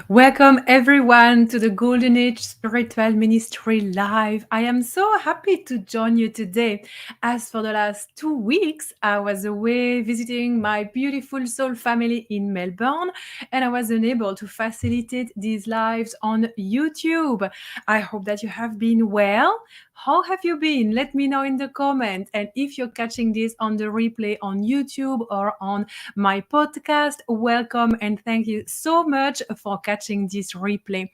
Welcome everyone to the Golden Age Spiritual Ministry Live. I am so happy to join you today. As for the last 2 weeks, I was away visiting my beautiful soul family in Melbourne, and I was unable to facilitate these lives on YouTube. I hope that you have been well. How have you been? Let me know in the comment. And if you're catching this on the replay on YouTube or on my podcast, welcome and thank you so much for catching this replay.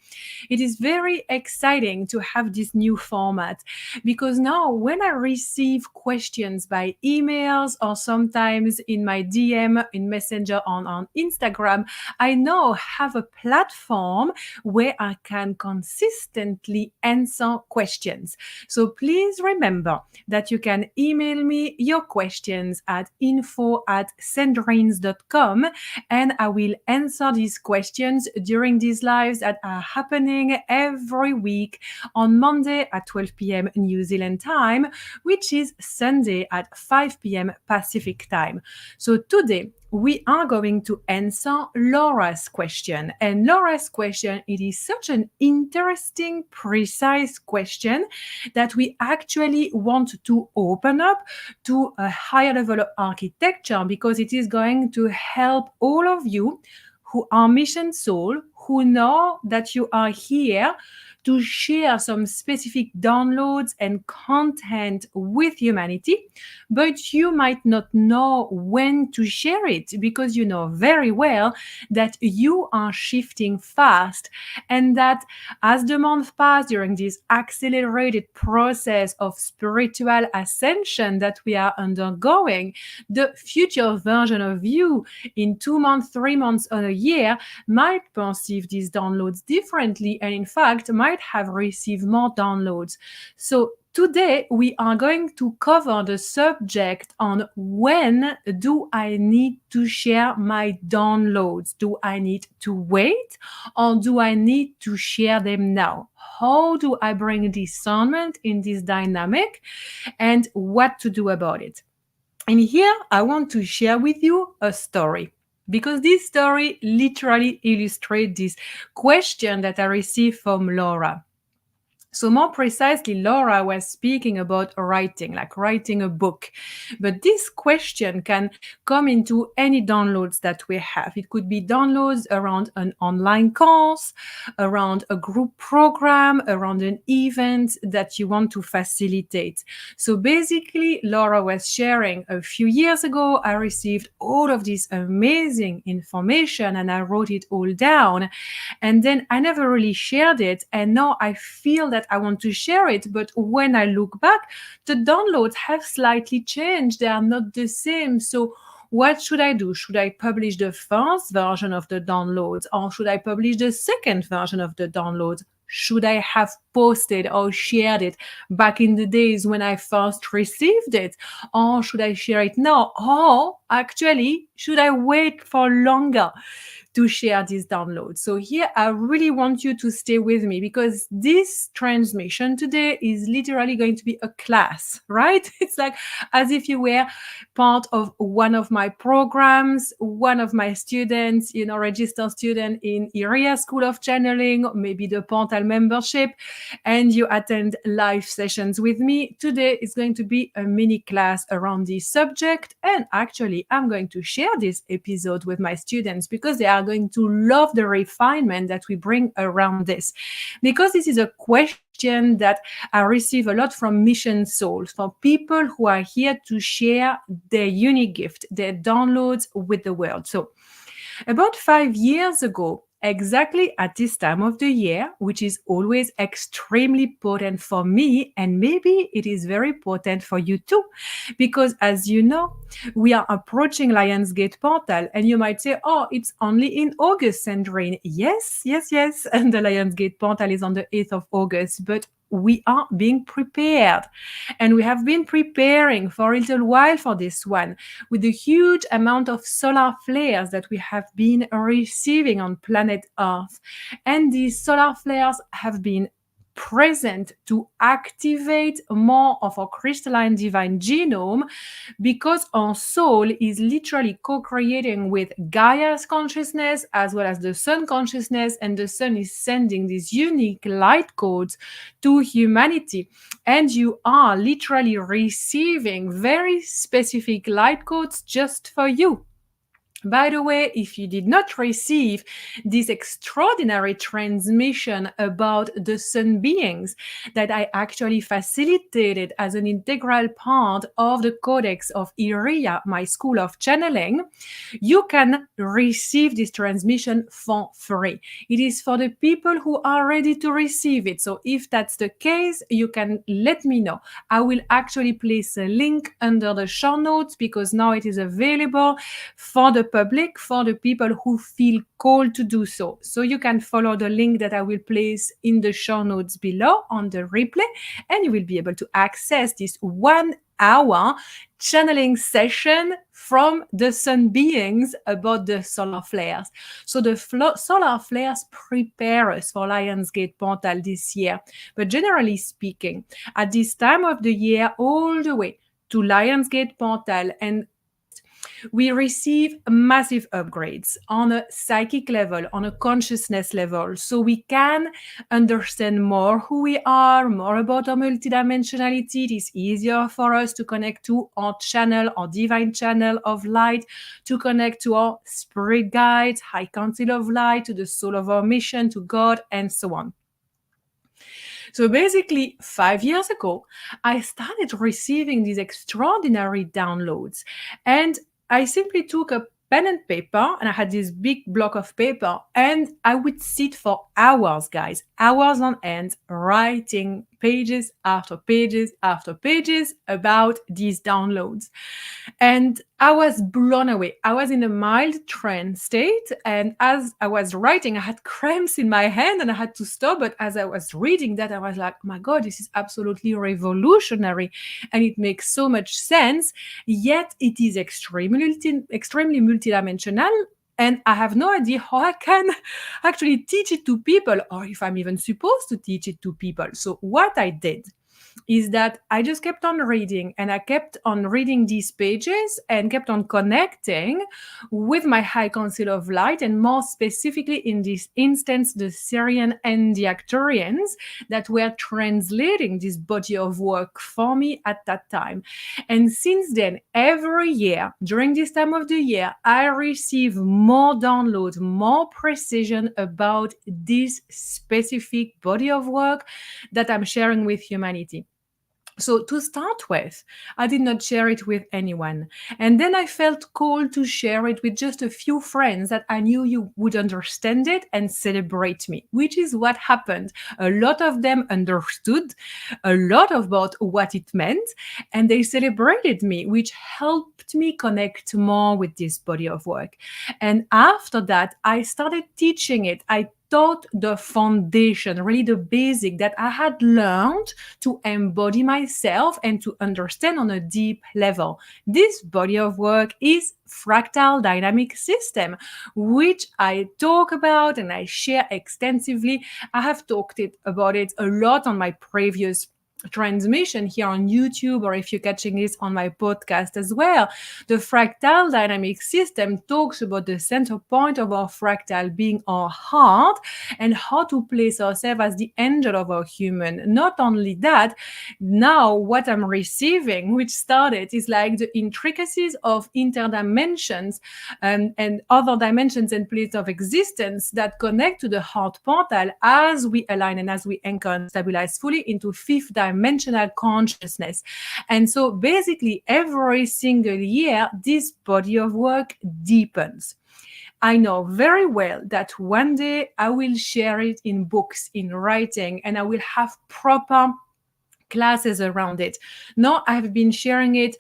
It is very exciting to have this new format because now when I receive questions by emails or sometimes in my DM in Messenger on Instagram, I now have a platform where I can consistently answer questions. So please remember that you can email me your questions at info@sendrines.com and I will answer these questions during these lives that are happening every week on Monday at 12 p.m. New Zealand time, which is Sunday at 5 p.m. Pacific time. So today, we are going to answer Laura's question. And Laura's question, it is such an interesting, precise question that we actually want to open up to a higher level of architecture because it is going to help all of you who are mission soul, who know that you are here to share some specific downloads and content with humanity, but you might not know when to share it because you know very well that you are shifting fast and that as the month pass during this accelerated process of spiritual ascension that we are undergoing, the future version of you in 2 months, 3 months, or a year might perceive these downloads differently and, in fact, might have received more downloads. So, today, we are going to cover the subject on when do I need to share my downloads? Do I need to wait or do I need to share them now? How do I bring discernment in this dynamic and what to do about it? And here I want to share with you a story because this story literally illustrates this question that I received from Laura. So more precisely, Laura was speaking about writing, like writing a book. But this question can come into any downloads that we have. It could be downloads around an online course, around a group program, around an event that you want to facilitate. So basically, Laura was sharing a few years ago, I received all of this amazing information and I wrote it all down. And then I never really shared it. And now I feel that I want to share it. But when I look back, the downloads have slightly changed. They are not the same. So what should I do? Should I publish the first version of the downloads or should I publish the second version of the downloads? Should I have posted or shared it back in the days when I first received it? Or should I share it now? Or actually, should I wait for longer to share these downloads? So here, I really want you to stay with me because this transmission today is literally going to be a class, right? It's like as if you were part of one of my programs, one of my students, registered student in Iria School of Channeling, maybe the Portal membership, and you attend live sessions with me. Today is going to be a mini class around this subject. And actually, I'm going to share this episode with my students because they are going to love the refinement that we bring around this. Because this is a question that I receive a lot from mission souls, for people who are here to share their unique gift, their downloads with the world. So about 5 years ago, exactly at this time of the year, which is always extremely potent for me, and maybe it is very potent for you too, because as you know, we are approaching Lionsgate Portal, and you might say, oh, it's only in August, Sandrine. Yes, yes, yes, and the Lionsgate Portal is on the 8th of August, but we are being prepared. And we have been preparing for a little while for this one with the huge amount of solar flares that we have been receiving on planet Earth. And these solar flares have been present to activate more of our crystalline divine genome, because our soul is literally co-creating with Gaia's consciousness as well as the sun consciousness, and the sun is sending these unique light codes to humanity, and you are literally receiving very specific light codes just for you. By the way, if you did not receive this extraordinary transmission about the sun beings that I actually facilitated as an integral part of the Codex of Iria, my school of channeling, you can receive this transmission for free. It is for the people who are ready to receive it. So if that's the case, you can let me know. I will actually place a link under the show notes, because now it is available for the public, for the people who feel called to do so. So you can follow the link that I will place in the show notes below on the replay, and you will be able to access this 1 hour channeling session from the sun beings about the solar flares. So the solar flares prepare us for Lionsgate Portal this year. But generally speaking, at this time of the year, all the way to Lionsgate Portal, and we receive massive upgrades on a psychic level, on a consciousness level, so we can understand more who we are, more about our multidimensionality. It is easier for us to connect to our channel, our divine channel of light, to connect to our spirit guides, high council of light, to the soul of our mission, to God, and so on. So basically, 5 years ago, I started receiving these extraordinary downloads. And I simply took a pen and paper, and I had this big block of paper, and I would sit for hours, guys, hours on end, writing pages after pages after pages about these downloads. And I was blown away. I was in a mild trance state, and as I was writing, I had cramps in my hand and I had to stop. But as I was reading that, I was like, oh my God, this is absolutely revolutionary, and it makes so much sense. Yet it is extremely multidimensional, and I have no idea how I can actually teach it to people, or if I'm even supposed to teach it to people. So what I did is that I just kept on reading, and I kept on reading these pages and kept on connecting with my high council of light, and more specifically in this instance, the Syrian and the Arcturians that were translating this body of work for me at that time. And since then, every year during this time of the year, I receive more downloads, more precision about this specific body of work that I'm sharing with humanity. So to start with, I did not share it with anyone. And then I felt called to share it with just a few friends that I knew you would understand it and celebrate me, which is what happened. A lot of them understood a lot about what it meant, and they celebrated me, which helped me connect more with this body of work. And after that, I started teaching it. I taught the foundation, really the basic that I had learned to embody myself and to understand on a deep level. This body of work is fractal dynamic system, which I talk about and I share extensively. I have talked about it a lot on my previous transmission here on YouTube, or if you're catching this on my podcast as well. The fractal dynamic system talks about the center point of our fractal being our heart, and how to place ourselves as the angel of our human. Not only that, now what I'm receiving, which started, is like the intricacies of interdimensions and other dimensions and planes of existence that connect to the heart portal as we align and as we anchor and stabilize fully into fifth dimensional consciousness. And so basically every single year, this body of work deepens. I know very well that one day I will share it in books, in writing, and I will have proper classes around it. Now I've been sharing it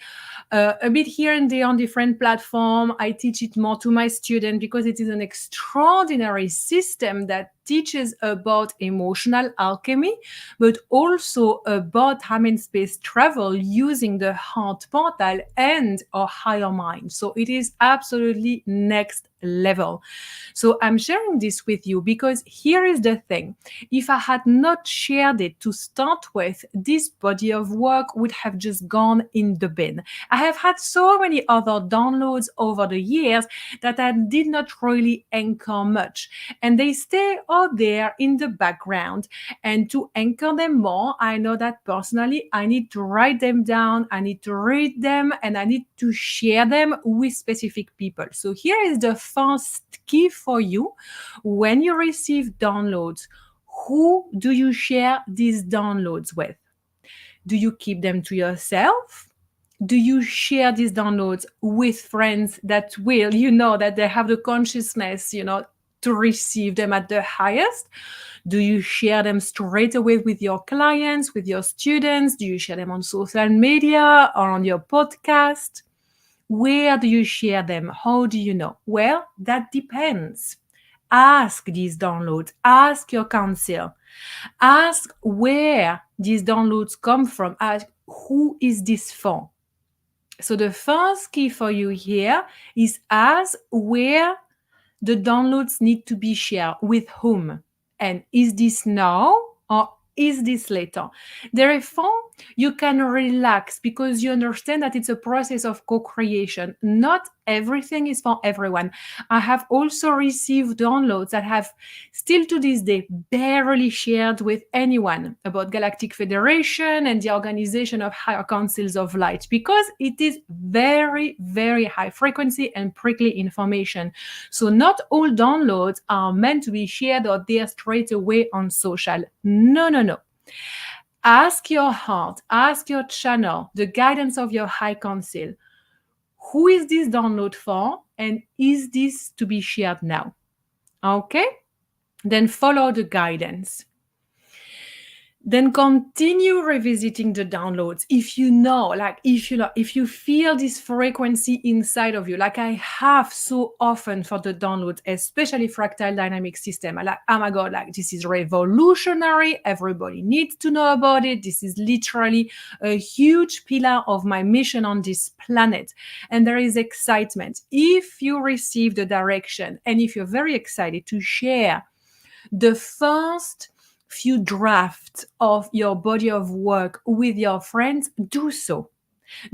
a bit here and there on different platforms. I teach it more to my students because it is an extraordinary system that teaches about emotional alchemy, but also about time and space travel using the heart portal and our higher mind. So it is absolutely next level. So I'm sharing this with you because here is the thing. If I had not shared it to start with, this body of work would have just gone in the bin. I have had so many other downloads over the years that I did not really anchor much, and they stay out there in the background. And to anchor them more, I know that personally I need to write them down, I need to read them, and I need to share them with specific people. So here is the first key for you. When you receive downloads, who do you share these downloads with? Do you keep them to yourself? Do you share these downloads with friends that will, that they have the consciousness, to receive them at the highest? Do you share them straight away with your clients, with your students? Do you share them on social media or on your podcast? Where do you share them? How do you know? Well, that depends. Ask these downloads, ask your counsel, ask where these downloads come from, ask who is this for. So the first key for you here is ask where the downloads need to be shared, with whom, and is this now or is this later? Therefore, you can relax because you understand that it's a process of co-creation. Not everything is for everyone. I have also received downloads that have still to this day barely shared with anyone about Galactic Federation and the organization of higher councils of light, because it is very, very high frequency and prickly information. So not all downloads are meant to be shared out there straight away on social. No, no, no. Ask your heart, ask your channel, the guidance of your high council. Who is this download for? And is this to be shared now? Okay? Then follow the guidance. Then continue revisiting the downloads. If you feel this frequency inside of you, like I have so often for the downloads, especially fractal dynamic system, I'm like, oh my God, like this is revolutionary. Everybody needs to know about it. This is literally a huge pillar of my mission on this planet. And there is excitement. If you receive the direction and if you're very excited to share the first few drafts of your body of work with your friends, do so.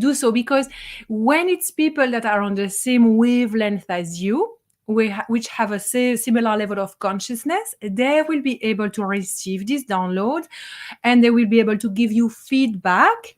Do so, because when it's people that are on the same wavelength as you, which have a similar level of consciousness, they will be able to receive this download and they will be able to give you feedback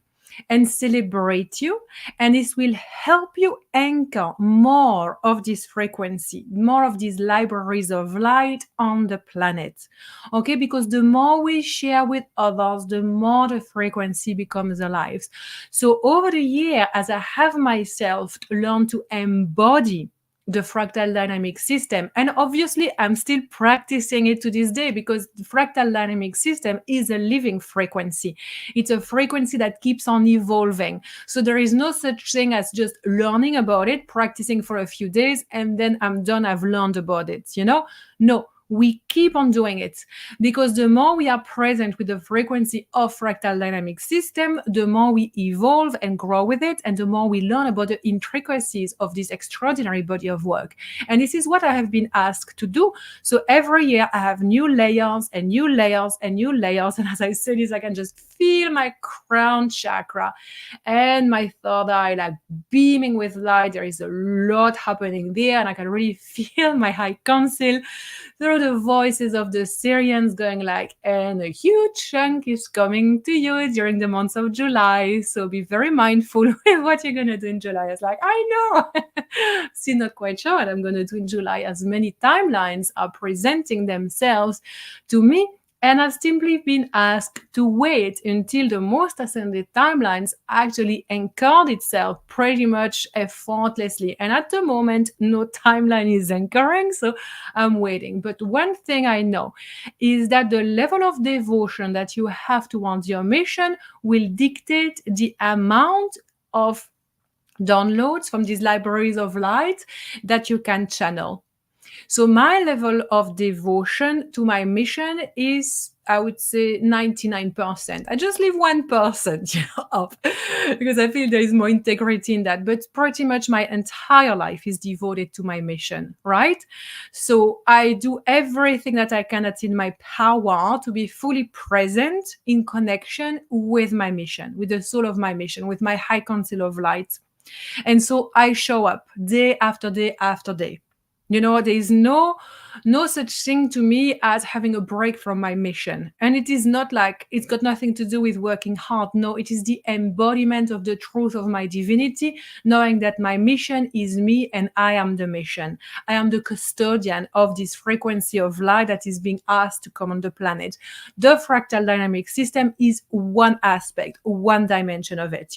and celebrate you. And this will help you anchor more of this frequency, more of these libraries of light on the planet. Okay, because the more we share with others, the more the frequency becomes alive. So over the year, as I have myself learned to embody the fractal dynamic system, and obviously I'm still practicing it to this day, because the fractal dynamic system is a living frequency. It's a frequency that keeps on evolving. So there is no such thing as just learning about it, practicing for a few days, and then I'm done, I've learned about it, No, we keep on doing it, because the more we are present with the frequency of fractal dynamic system, the more we evolve and grow with it, and the more we learn about the intricacies of this extraordinary body of work. And this is what I have been asked to do. So every year I have new layers and new layers and new layers. And as I say this, I can just feel my crown chakra and my third eye like beaming with light. There is a lot happening there, and I can really feel my high council through the voices of the Syrians going like, and a huge chunk is coming to you during the month of July. So be very mindful with what you're going to do in July. It's like, I know. Still not quite sure what I'm going to do in July, as many timelines are presenting themselves to me. And I've simply been asked to wait until the most ascended timelines actually anchored itself pretty much effortlessly. And at the moment, no timeline is anchoring, so I'm waiting. But one thing I know is that the level of devotion that you have towards your mission will dictate the amount of downloads from these libraries of light that you can channel. So my level of devotion to my mission is, I would say, 99%. I just leave 1% off because I feel there is more integrity in that. But pretty much my entire life is devoted to my mission, right? So I do everything that I can that's in my power to be fully present in connection with my mission, with the soul of my mission, with my high council of light. And so I show up day after day after day. There is no such thing to me as having a break from my mission. And it is not like it's got nothing to do with working hard. No, it is the embodiment of the truth of my divinity, knowing that my mission is me and I am the mission. I am the custodian of this frequency of light that is being asked to come on the planet. The fractal dynamic system is one aspect, one dimension of it.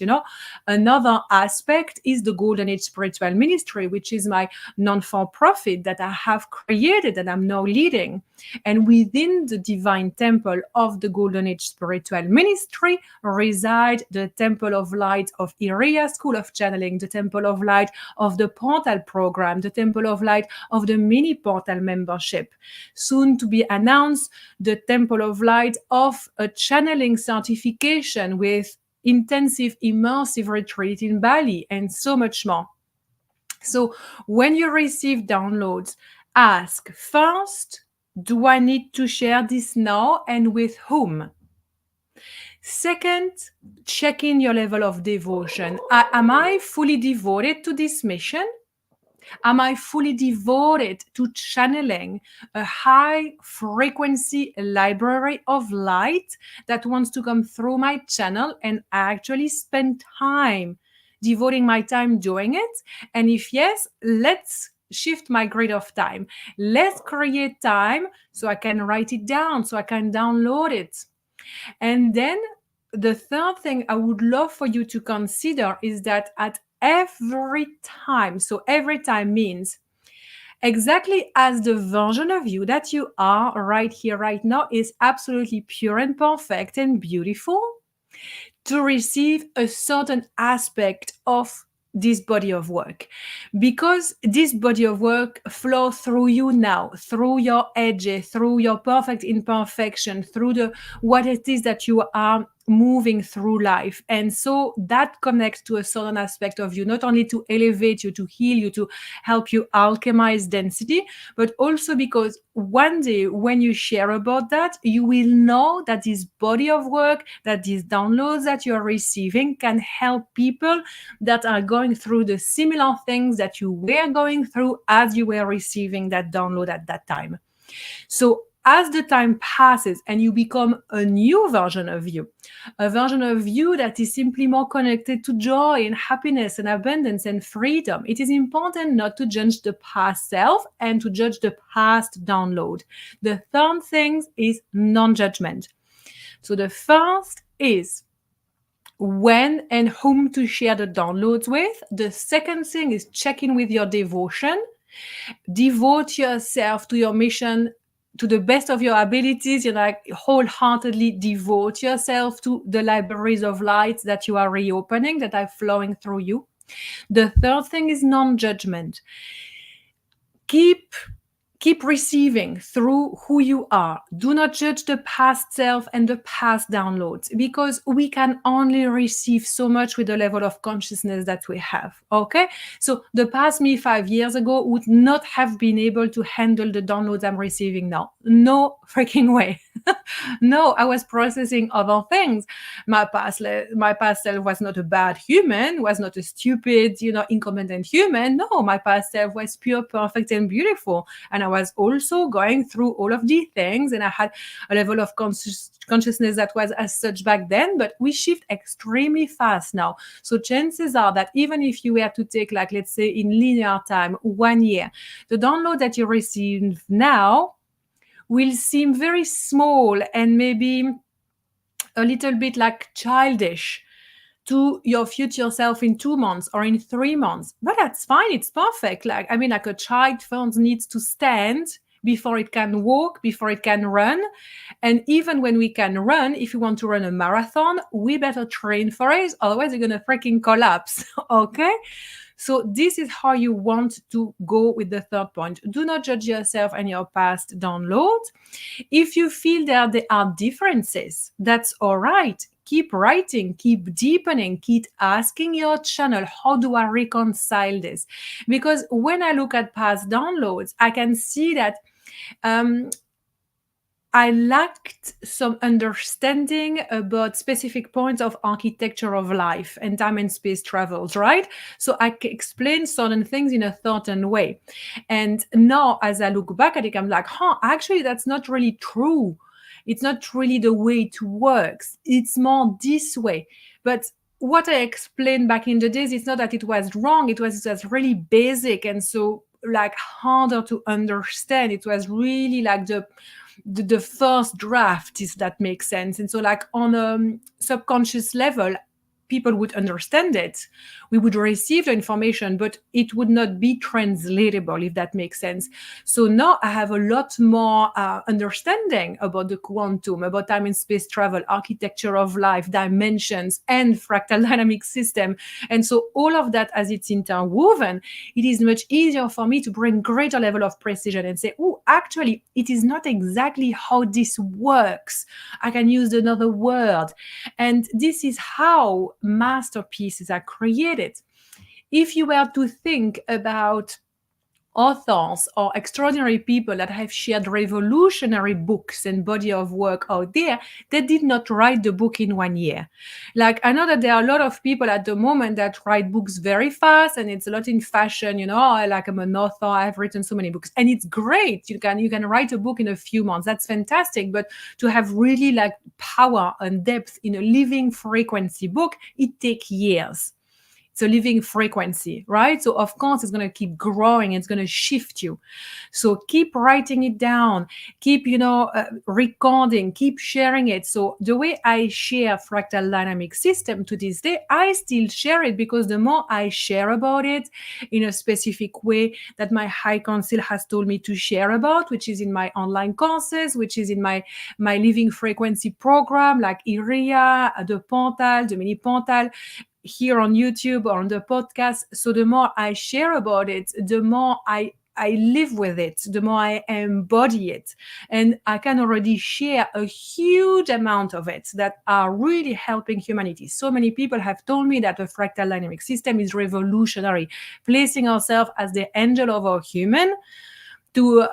Another aspect is the Golden Age Spiritual Ministry, which is my non-for-profit that I have created and I'm now leading. And within the divine temple of the Golden Age Spiritual Ministry reside the Temple of Light of Iria School of Channeling, the Temple of Light of the Portal Program, the Temple of Light of the Mini Portal membership. Soon to be announced, the Temple of Light of a channeling certification with intensive immersive retreat in Bali, and so much more. So when you receive downloads, ask first, do I need to share this now and with whom? Second, check in your level of devotion. Am I fully devoted to this mission? Am I fully devoted to channeling a high frequency library of light that wants to come through my channel and actually spend time devoting my time doing it? And if yes, let's shift my grid of time. Let's create time so I can write it down, so I can download it. And then the third thing I would love for you to consider is that at every time, so every time means exactly as the version of you that you are right here, right now, is absolutely pure and perfect and beautiful, to receive a certain aspect of this body of work, because this body of work flows through you now, through your edges, through your perfect imperfection, through the what it is that you are moving through life. And so that connects to a certain aspect of you, not only to elevate you, to heal you, to help you alchemize density, but also because one day when you share about that, you will know that this body of work, that these downloads that you're receiving can help people that are going through the similar things that you were going through as you were receiving that download at that time. So as the time passes and you become a new version of you, a version of you that is simply more connected to joy and happiness and abundance and freedom, it is important not to judge the past self and to judge the past download. The third thing is non-judgment. So the first is when and whom to share the downloads with. The second thing is check in with your devotion. Devote yourself to your mission to the best of your abilities. Wholeheartedly devote yourself to the libraries of light that you are reopening, that are flowing through you. The third thing is non-judgment. Keep receiving through who you are. Do not judge the past self and the past downloads, because we can only receive so much with the level of consciousness that we have. Okay? So the past me 5 years ago would not have been able to handle the downloads I'm receiving now. No freaking way. No, I was processing other things. My past self was not a bad human, was not a stupid, incompetent human. No, my past self was pure, perfect, and beautiful. And I was also going through all of these things, and I had a level of consciousness that was as such back then, but we shift extremely fast now. So chances are that even if you were to take, like, let's say in linear time, 1 year, the download that you receive now will seem very small and maybe a little bit like childish to your future self in 2 months or in 3 months. But that's fine. It's perfect. Like a child first needs to stand before it can walk, before it can run. And even when we can run, if you want to run a marathon, we better train for it. Otherwise, you're going to freaking collapse. Okay? So this is how you want to go with the third point. Do not judge yourself and your past download. If you feel that there are differences, that's all right. Keep writing, keep deepening, keep asking your channel, how do I reconcile this? Because when I look at past downloads, I can see that um, I lacked some understanding about specific points of architecture of life and time and space travels, right? So I explain certain things in a certain way. And now, as I look back at it, I'm like, actually, that's not really true. It's not really the way it works. It's more this way. But what I explained back in the days, it's not that it was wrong. It was really basic and so like harder to understand. It was really like the first draft, if that makes sense. And so like on a subconscious level, people would understand it. We would receive the information, but it would not be translatable, if that makes sense. So now I have a lot more understanding about the quantum, about time and space travel, architecture of life, dimensions, and fractal dynamic system. And so all of that, as it's interwoven, it is much easier for me to bring greater level of precision and say, oh, actually, it is not exactly how this works. I can use another word. And this is how masterpieces are created. If you were to think about authors or extraordinary people that have shared revolutionary books and body of work out there, they did not write the book in 1 year. Like I know that there are a lot of people at the moment that write books very fast, and it's a lot in fashion, I'm an author, I've written so many books, and it's great. You can write a book in a few months. That's fantastic. But to have really like power and depth in a living frequency book, it takes years. It's a living frequency, right? So of course it's going to keep growing. It's going to shift you. So keep writing it down, keep, recording, keep sharing it. So the way I share fractal dynamic system to this day, I still share it because the more I share about it in a specific way that my high council has told me to share about, which is in my online courses, which is in my living frequency program, like Iria, the Portal, the mini Portal, here on YouTube or on the podcast. So the more I share about it, the more I live with it, the more I embody it. And I can already share a huge amount of it that are really helping humanity. So many people have told me that the fractal dynamic system is revolutionary, placing ourselves as the angel of our human, to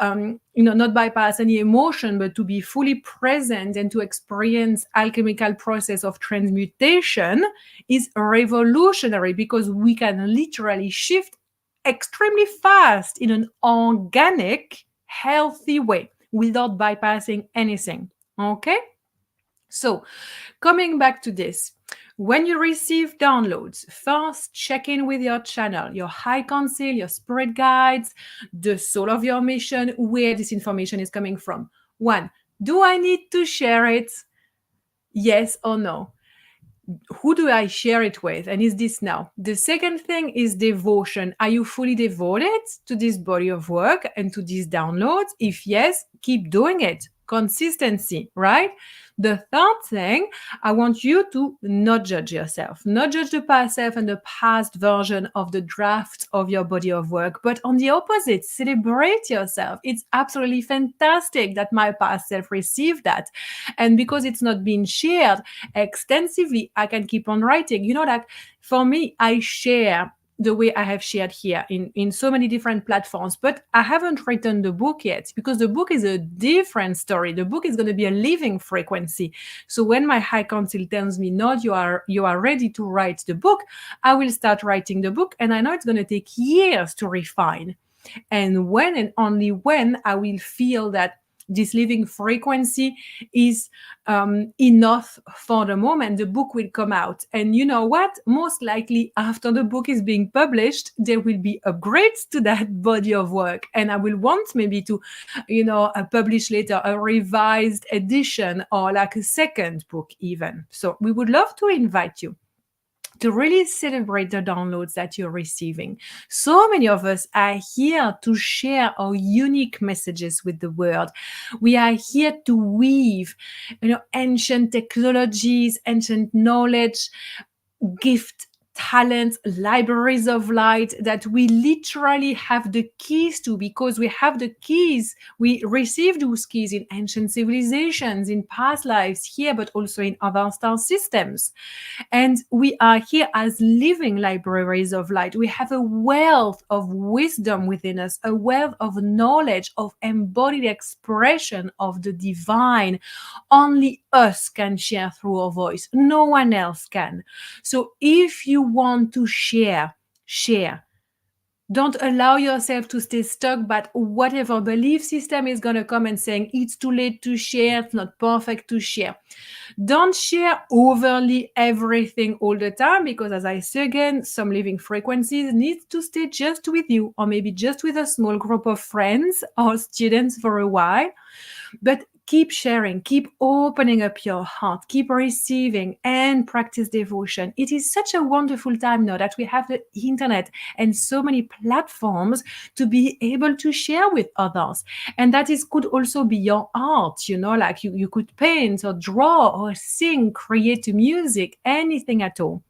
not bypass any emotion, but to be fully present and to experience alchemical process of transmutation is revolutionary, because we can literally shift extremely fast in an organic, healthy way without bypassing anything. Okay? So, coming back to this, when you receive downloads, first check in with your channel, your high council, your spirit guides, the soul of your mission, where this information is coming from. 1, do I need to share it? Yes or no? Who do I share it with? And is this now? The second thing is devotion. Are you fully devoted to this body of work and to these downloads? If yes, keep doing it. Consistency, right? The third thing, I want you to not judge yourself, not judge the past self and the past version of the draft of your body of work, but on the opposite, celebrate yourself. It's absolutely fantastic that my past self received that. And because it's not being shared extensively, I can keep on writing. Like for me, I share the way I have shared here in so many different platforms, but I haven't written the book yet, because the book is a different story. The book is going to be a living frequency. So when my high council tells me, no, you are ready to write the book, I will start writing the book. And I know it's going to take years to refine. And when and only when I will feel that this living frequency is enough for the moment, the book will come out. And you know what? Most likely after the book is being published, there will be upgrades to that body of work. And I will want maybe to, publish later a revised edition or like a second book even. So we would love to invite you to really celebrate the downloads that you're receiving. So many of us are here to share our unique messages with the world. We are here to weave, ancient technologies, ancient knowledge, gift talents, libraries of light that we literally have the keys to, because we have the keys. We received those keys in ancient civilizations, in past lives here, but also in other star systems. And we are here as living libraries of light. We have a wealth of wisdom within us, a wealth of knowledge, of embodied expression of the divine. Only us can share through our voice. No one else can. So if you want to share, share. Don't allow yourself to stay stuck, but whatever belief system is going to come and saying it's too late to share, it's not perfect to share. Don't share overly everything all the time, because as I say again, some living frequencies need to stay just with you, or maybe just with a small group of friends or students for a while. But keep sharing, keep opening up your heart, keep receiving, and practice devotion. It is such a wonderful time now that we have the internet and so many platforms to be able to share with others. And that is could also be your art, like you could paint or draw or sing, create music, anything at all.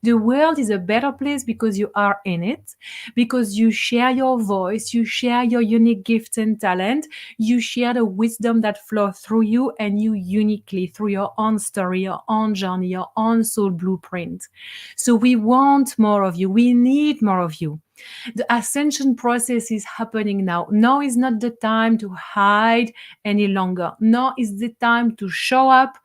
The world is a better place because you are in it, because you share your voice, you share your unique gifts and talent, you share the wisdom that flows through you and you uniquely through your own story, your own journey, your own soul blueprint. So we want more of you. We need more of you. The ascension process is happening now. Now is not the time to hide any longer. Now is the time to show up,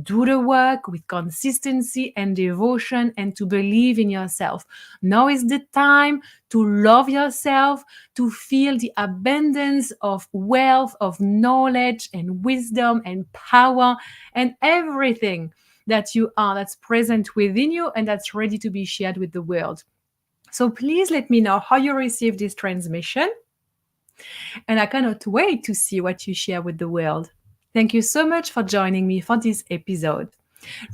do the work with consistency and devotion, and to believe in yourself. Now is the time to love yourself, to feel the abundance of wealth, of knowledge and wisdom and power and everything that you are, that's present within you and that's ready to be shared with the world. So please let me know how you receive this transmission. And I cannot wait to see what you share with the world. Thank you so much for joining me for this episode.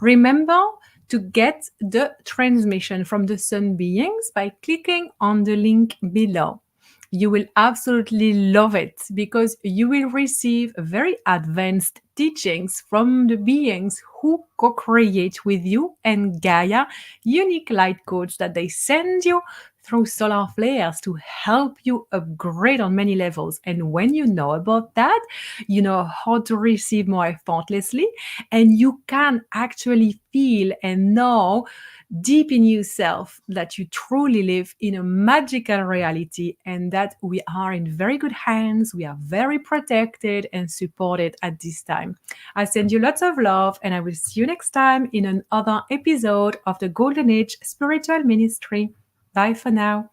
Remember to get the transmission from the Sun Beings by clicking on the link below. You will absolutely love it because you will receive very advanced teachings from the beings who co-create with you and Gaia, unique light codes that they send you through solar flares to help you upgrade on many levels. And when you know about that, you know how to receive more effortlessly, and you can actually feel and know deep in yourself that you truly live in a magical reality and that we are in very good hands. We are very protected and supported at this time. I send you lots of love, and I will see you next time in another episode of the Golden Age Spiritual Ministry. Bye for now.